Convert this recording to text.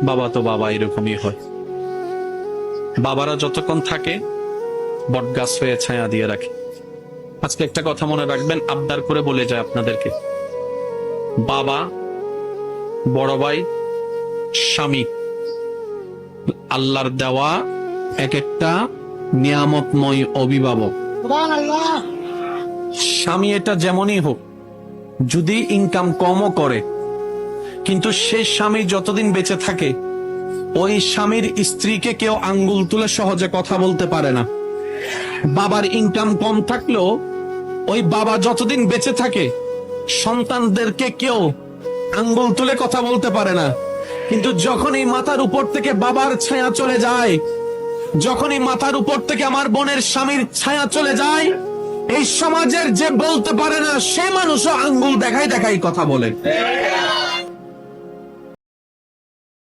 বাবা তো বাবা, এরকমই হয়। বাবারা যতক্ষণ থাকে বটগাছ হয়ে ছায়া দিয়ে রাখে। আজকে একটা কথা মনে রাখবেন, আবদার করে বলে যায় আপনাদেরকে, বাবা, বড় ভাই, স্বামী, আল্লাহর দেওয়া এক একটা নিয়ামতময় অভিভাবক। স্বামী এটা যেমনই হোক, যদি ইনকাম কমও করে, কিন্তু সে স্বামী যতদিন বেঁচে থাকে ওই স্বামীর স্ত্রীকে কেউ আঙ্গুল তুলে সহজে কথা বলতে পারে না। বাবার ইনকাম কম থাকলেও ওই বাবা যতদিন বেঁচে থাকে সন্তানদেরকে কেউ আঙ্গুল তুলে কথা বলতে পারে না। কিন্তু যখনই মাথার উপর থেকে বাবার ছায়া চলে যায়, যখনই মাথার উপর থেকে আমার বোনের স্বামীর ছায়া চলে যায়, এই সমাজের যে বলতে পারে না সে মানুষও আঙ্গুল দেখাই দেখাই কথা বলে।